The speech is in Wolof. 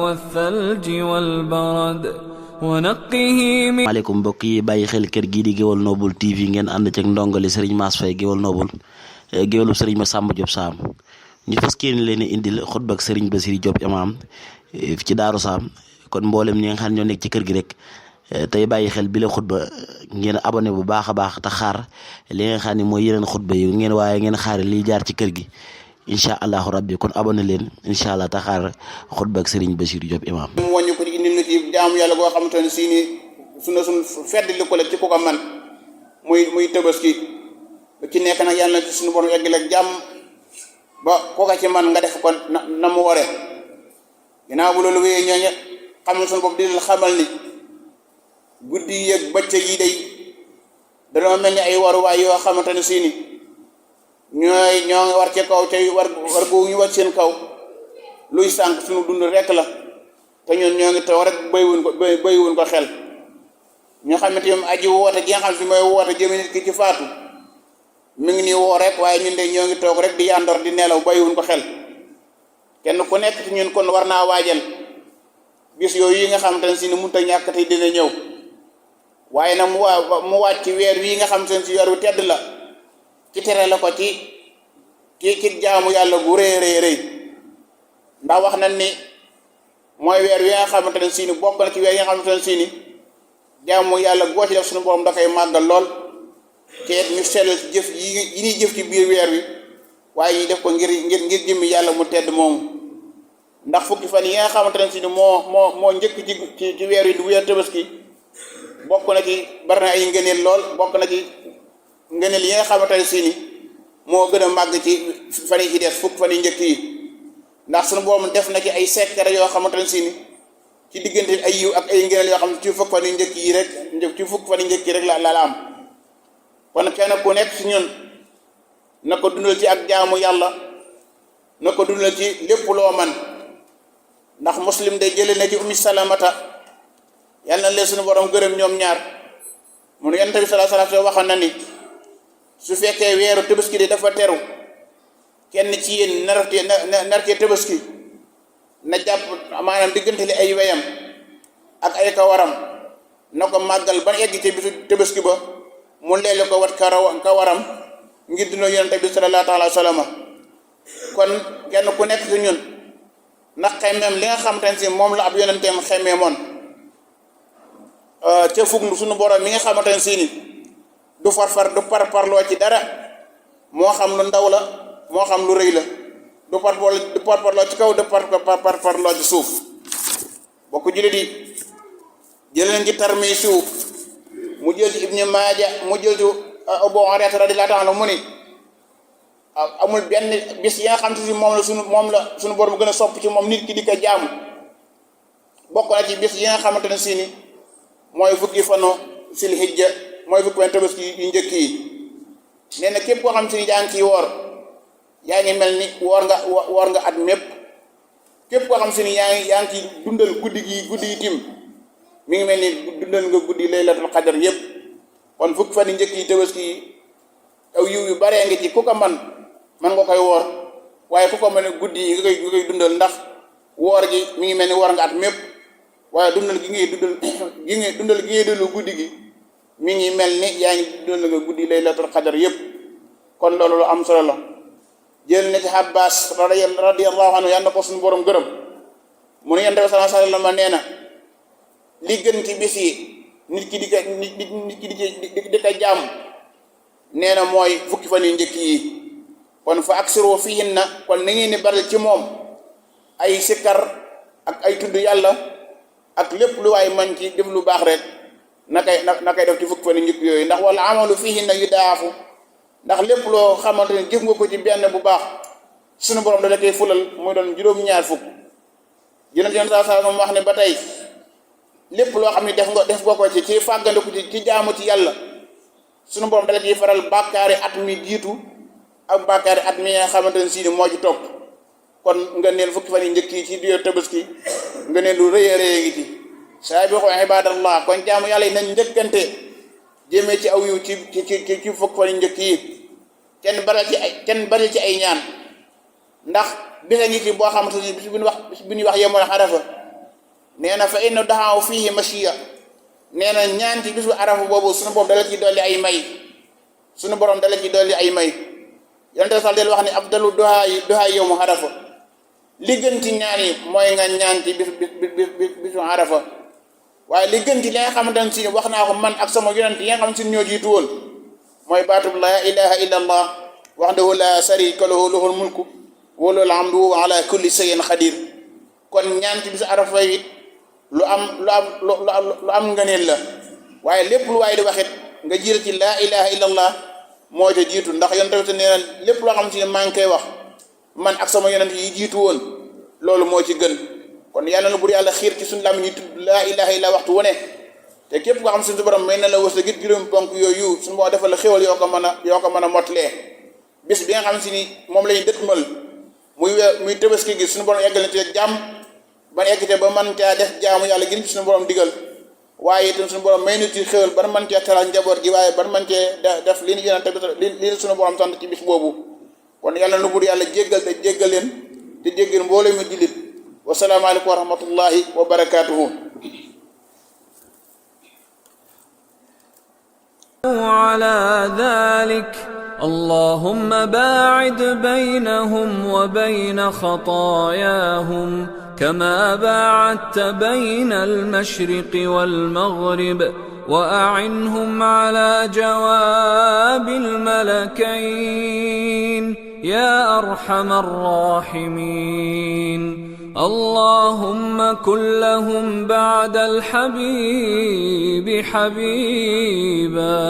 والثلج والبرد ونقه من maaleykum mbokk yi bàyyi xel kër gii di Gueweul Noble TV ngeen ànd ci ndongali Serigne Mass Faye Gueweul Noble géwélu Serigne Massamba Diop Sam ñu fas yéene leen indil xutba ak Serigne Bassirou Diop imam ci Daaru Sam kon mboolem ñi nga xam ñoo nekk ci kër gi rek tey bàyyi xel bi la xutba ngeen abonné bu baax a baax te xaar li nga xam ne mooy yeneen xutba yi ngeen xaar liy jaar ci kër gi incha allahu rabbi kon abonné leen incha allah te xaar xutba ak Serigne Bassirou Diop imam mu wàññi ko di indil na ci jaamu yàlla goo xamante ne si ni suñu fedd li ko la ci ku ko man muy Tabaski ci nekk nag yàlla na ci suñu borom eggale ak jàmm ba ku ko ci man nga def ko na mu waree ginnaaw bu loolu wéyee ñooñu xamal suñu bopp di leen xamal ni guddi yi ak bëccëg yi day dañoo mel ni ay waruwaay yoo xamante ne si ni ñoo ngi war ci kaw te war googu ñu war seen kaw luy sànq suñu dund rek la te ñun ñoo ngi toog rek béywuñ ko xel ñoo xamante ne aji woote gi nga xam si mooy woote jëme nit ki ci faatu mi ngi nii woo rek waaye ñun de ñoo ngi toog rek di yàndor di nelaw béywuñ ko xel kenn ku nekk ci ñun kon war naa waajal bis yooyu yi nga xamante ne si ni mënut a ñàkk te dina ñëw waaye nag mu wàcc ci weer wi nga xam seen si weer wu tedd la ci tere la ko ci jaamu yàlla gu rëy ndax wax nañ ni mooy weer wi nga xamante ne si ni bokk na ci weer yi nga xamante ne si ni jaamu yàlla goo ci def suñu borom da koy màggal lool te ñu sellal ci jëf yi ñuy jëf ci biir weer wi waaye ñu def ko ngir jëmmi yàlla mu tedd moomu ndax fukki fan yi nga xamante ne si ni moo njëkk ci weer wi du weer Tabaski bokk na ci bari na ay ngëneel lool bokk na ci ngëneel yi nga xamante ne si ni moo gën a màgg ci fan yi ci des fukki fan yi njëkk yi ndax suñu borom def na ci ay secret yoo xamante ne si ni ci diggante ay yiw ak ay ngëneel yoo xam ne ci fukki fan yu njëkk yi rek la am kon kenn ku nekk ci ñun na ko dundal ci ak jaamu yàlla na ko dundal ci lépp loo man ndax muslim de jële na ci ummi salamata yàlla na leen suñu borom gërëm ñoom ñaar mu ne yonent bi sallallahu alayhi wasallam waxoon na ni su fekkee weeru Tabaski de dafa teru kenn ci yéen nar cee Tabaski na jàpp maanaam diggante li ay weyam ak ay kawaram na ko màggal ba egg ci bisu Tabaski ba mu leele ko wat kawaram ngir dina yonent bi sallallahu alayhi wasallam kon kenn ku nekk ci ñun na xemmeem li nga xamante ne si moom la ab yonenteem xemmee moon ca fugg suñu borom mi nga xamante ne si ni du parparloo ci dara moo xam lu ndaw la moo xam lu rëy la du parparloo ci kaw du parparloo ci suuf bokk jullit yi jël nañ ci tarmi suuf mu jël ci Ibnu Maaja mu jël ci Abu Hurayra radiyallahu anhu mu ni amul benn bis yi nga xam si moom la suñu borom gën a sopp ci moom nit ki di ko jaamu bokk na ci bis yi nga xamante ne si ni mooy fukki fanu sil hijja mooy fukki fan Tabaski yu njëkk yi nee na képp koo xam si ni yaa ngi ciy woor yaa ngi mel ni woor nga at mépp képp koo xam si ni yaa ngi ciy dundal guddi gi tim mi ngi mel ni dundal nga guddi laylatul qadr yépp kon fukki fan yu njëkk yi Tabaski yi aw yiw yu baree nga ci ku ko man nga koy woor waaye ku ko mën guddi yi nga koy dundal ndax woor gi mi ngi mel ni woor nga at mépp waaye dundal gi ngay dundal guddi gi mi ngi mel ni yaa ngi dundal nga guddi laylatul qadr yépp kon loolu lu am solo la jël na ci Abbas radiyallahu anhu yàlla na ko suñu borom gërëm mu ne Yonent bi sallallahu alayhi wasallam nee na li gën ci bis yi nit ki di ko jaam nee na mooy fukki fan yu njëkk yi kon fa aksiru fihinna kon na ngeen ni bari ci moom ay sikkar ak ay tudd yàlla ak lépp lu waay man ci def lu baax rek na koy def ci fukki fan yu njëkk yooyu ndax wala amalu fihinna yudaafu ndax lépp loo xamante ne jëf nga ko ci benn bu baax suñu borom da koy fulal muy doon juróom-ñaar fukk Yonent saa moom wax ne ba tey lépp loo xam ne def nga ko ci fàggandiku ci jaamu ci yàlla suñu borom da ciy faral bàkkaari at mi jiitu ak bàkkaari at mi nga xamante ne si moo ci topp kon nga neel fukki fan yi njëkk yi ci diir Tabaski nga neel lu rëy a rëy ngi ci saabiqu ibadallah kon jaamu yàlla yi nañ njëkkante jëmee ci aw yiw ci fukki fan yi njëkk yi kenn bari ci ay ñaan ndax bisa ngi ci boo xamante ni bis bu ñuy wax yemul arafa nee na fa inna daxaaw fiihi mashiya nee na ñaan ci bisu arafa boobu suñu borom dala ci dolli ay may suñu borom dala ci dolli ay may yonente sal del wax ni afdalu duhaa yawmu arafa li gën ci ñaan yi mooy nga ñaan ci bisu arafa waaye li gën ci li nga xamante ne si wax naa ko man ak sama yonent yi nga xam si ñoo jiitu woon mooy baatub laa ilaha illa allah wahdahu la sharika lahu lahul mulku wa lahul hamdu wa ala kulli shay'in qadir kon ñaan ci bisu arafa it lu am ngëneel la waaye lépp lu waaye di waxit nga jiir ci laa ilaha illa allah moo ca jiitu ndax yonent bi nee na lépp loo xam si ne maa ngi koy wax man ak sama yonent yi jiitu woon loolu moo ci gën kon yàlla na bur yàlla xiir ci suñu làmmiñ ñi tudd laa ilaha illa waxtu wu ne te képp koo xam suñu borom may na la wës a git juróom ponk yooyu suñu moo defal la xéwal yoo ko mën a mottalee bis bi nga xam si ni moom la ñu dëkkmal muy Tabaski gi suñu borom eggal na ci jàmm ban eggite ba man caa def jaamu yàlla gën ci suñu borom digal waaye itam suñu borom may na ci xéwal ban man cee teral njaboot gi waaye ban man cee def li ñu yonent bi li suñu borom sant ci bis boobu kon yàlla na bur yàlla jéggal te jéggal leen te jéggal mbooloo mi jullit wasalaamu aleykum wa rahmatullahi wa barakaatuhu. على ذلك اللهم باعد بينهم وبين خطاياهم كما باعدت بين المشرق والمغرب وأعنهم على جواب الملكين يا أرحم الراحمين اللهم كن لهم بعد الحبيب حبيبا